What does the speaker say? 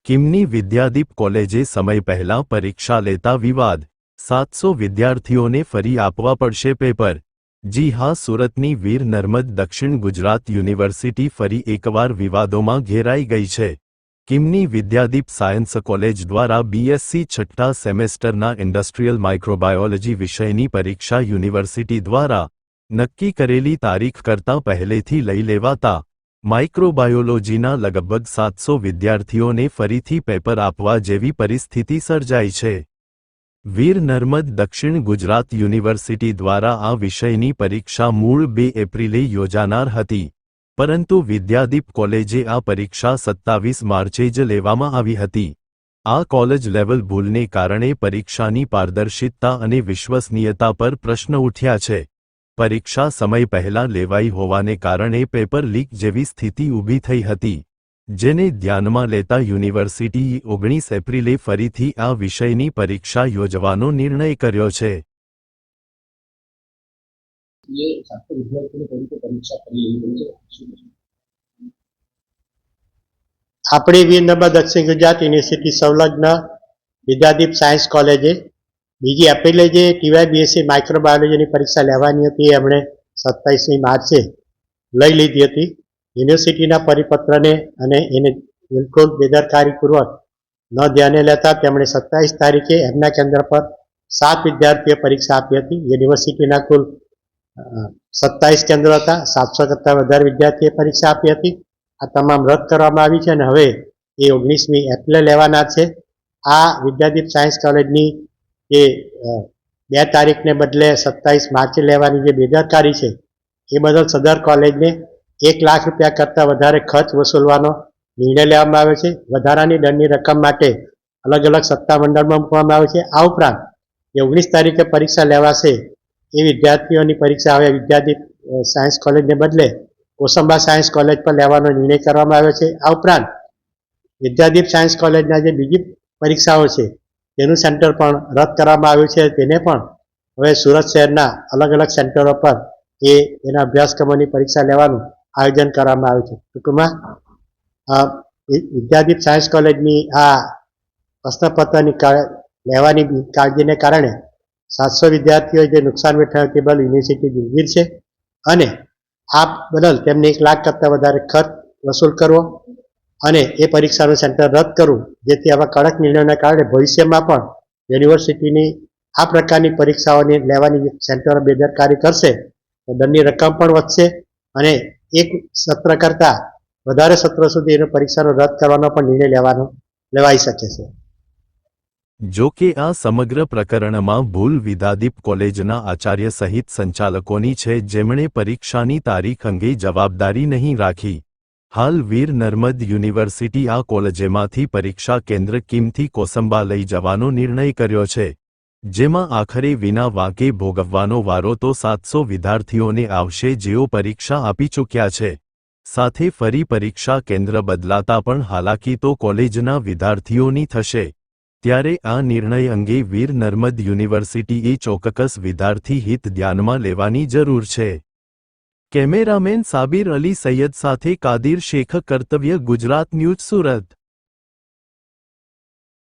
કિમની વિદ્યાદીપ કોલેજે સમય પહેલા પરીક્ષા લેતા વિવાદ, 700 વિદ્યાર્થીઓને ફરી આપવા પડશે પેપર। જી હા, સુરતની વીર નર્મદ દક્ષિણ ગુજરાત યુનિવર્સિટી ફરી એકવાર વિવાદોમાં ઘેરાઈ ગઈ છે। કિમની વિદ્યાદીપ સાયન્સ કોલેજ દ્વારા બીએસસી છઠ્ઠા સેમેસ્ટરના ઇન્ડસ્ટ્રીયલ માઇક્રોબાયોલોજી વિષયની પરીક્ષા યુનિવર્સિટી દ્વારા નક્કી કરેલી તારીખ કરતાં પહેલેથી લઈ લેવાતા માઇક્રોબાયોલોજીના લગભગ 700 વિદ્યાર્થીઓને ફરીથી પેપર આપવા જેવી પરિસ્થિતિ સર્જાઈ છે। વીર નર્મદ દક્ષિણ ગુજરાત યુનિવર્સિટી દ્વારા આ વિષયની પરીક્ષા મૂળ 2 એપ્રિલે યોજાનાર હતી, પરંતુ વિદ્યાદીપ કોલેજે આ પરીક્ષા 27 માર્ચે જ લેવામાં આવી હતી। આ કોલેજ લેવલ ભૂલને કારણે પરીક્ષાની પારદર્શિતા અને વિશ્વસનીયતા પર પ્રશ્ન ઉઠ્યા છે। પરીક્ષા સમય પહેલા લેવાઈ હોવાને કારણે પેપર લીક જેવી સ્થિતિ ઊભી થઈ હતી, જેને ધ્યાનમાં લેતા યુનિવર્સિટીએ 19 એપ્રિલે ફરીથી આ વિષયની પરીક્ષા યોજવાનો નિર્ણય કર્યો છે। આપણી વીર નર્મદ દક્ષિણ ગુજરાત યુનિવર્સિટી સંલગ્ન વિદ્યાદીપ સાયન્સ કોલેજે 2 એપ્રિલે જે ટીવાય બીએસસી માઇક્રોબાયોલોજીની પરીક્ષા લેવાની હતી એમણે 27મી માર્ચે લઈ લીધી હતી। યુનિવર્સિટીના પરિપત્રને અને એને બિલકુલ બેદરકારીપૂર્વક ન ધ્યાને લેતા તેમણે 27 તારીખે એમના કેન્દ્ર પર 7 વિદ્યાર્થીઓએ પરીક્ષા આપી હતી। યુનિવર્સિટીના કુલ 27 કેન્દ્રો હતા, 700 કરતાં વધારે વિદ્યાર્થીઓએ પરીક્ષા આપી હતી। આ તમામ રદ કરવામાં આવી છે અને હવે એ 19મી એપ્રિલે લેવાના છે। આ વિદ્યાદીપ સાયન્સ કોલેજની જે 2 તારીખને બદલે 27 માર્ચે લેવાની જે બેદરકારી છે એ બદલ સદર કોલેજને 1 લાખ રૂપિયા કરતાં વધારે ખર્ચ વસૂલવાનો નિર્ણય લેવામાં આવ્યો છે। વધારાની દંડની રકમ માટે અલગ અલગ સત્તામંડળમાં મૂકવામાં આવે છે। આ ઉપરાંત જે 19 તારીખે પરીક્ષા લેવાશે એ વિદ્યાર્થીઓની પરીક્ષા હવે વિદ્યાદીપ સાયન્સ કોલેજને બદલે કોસંબા સાયન્સ કોલેજ પર લેવાનો નિર્ણય કરવામાં આવ્યો છે। આ ઉપરાંત વિદ્યાદીપ સાયન્સ કોલેજના જે બીજી પરીક્ષાઓ છે તેનું સેન્ટર પણ રદ કરવામાં આવ્યું છે। તેને પણ હવે સુરત શહેરના અલગ અલગ સેન્ટરો પર એના અભ્યાસક્રમોની પરીક્ષા લેવાનું આયોજન કરવામાં આવ્યું છે। ટૂંકમાં વિદ્યાદીપ સાયન્સ કોલેજની આ પ્રશ્નપત્રની લેવાની કાળજીને કારણે 700 વિદ્યાર્થીઓએ જે નુકસાન વેઠાયું તે બદલ યુનિવર્સિટી દિલગીર છે અને આ બદલ તેમને 1 લાખ કરતાં વધારે ખર્ચ વસૂલ કરવો અને એ પરીક્ષાનું સેન્ટર રદ કરવું, જેથી આવા કડક નિર્ણયોના કારણે ભવિષ્યમાં પણ યુનિવર્સિટીની આ પ્રકારની પરીક્ષાઓની લેવાની સેન્ટરો બેદરકારી કરશે તો દંડની રકમ પણ વધશે અને એક સત્ર કરતાં વધારે સત્ર સુધી એની પરીક્ષાનો રદ કરવાનો પણ નિર્ણય લેવાઈ શકે છે। જો કે આ સમગ્ર પ્રકરણમાં ભૂલ વિદ્યાદીપ કોલેજના આચાર્ય સહિત સંચાલકોની છે, જેમણે પરીક્ષાની તારીખ અંગે જવાબદારી નહીં રાખી। હાલ વીર નર્મદ યુનિવર્સિટી આ કોલેજમાંથી પરીક્ષા કેન્દ્ર કિમથી કોસંબા લઈ જવાનો નિર્ણય કર્યો છે, જેમાં આખરે વિના વાંકે ભોગવવાનો વારો તો 700 વિદ્યાર્થીઓને આવશે જેઓ પરીક્ષા આપી ચૂક્યા છે। સાથે ફરી પરીક્ષા કેન્દ્ર બદલાતા પણ હાલાકી તો કોલેજના વિદ્યાર્થીઓની થશે। ત્યારે આ નિર્ણય અંગે વીર નર્મદ યુનિવર્સિટીએ ચોક્કસ વિદ્યાર્થી હિત ધ્યાનમાં લેવાની જરૂર છે। કેમેરામેન સાબિર અલી સૈયદ સાથે કાદિર શેખ, કર્તવ્ય ગુજરાત ન્યૂઝ, સુરત।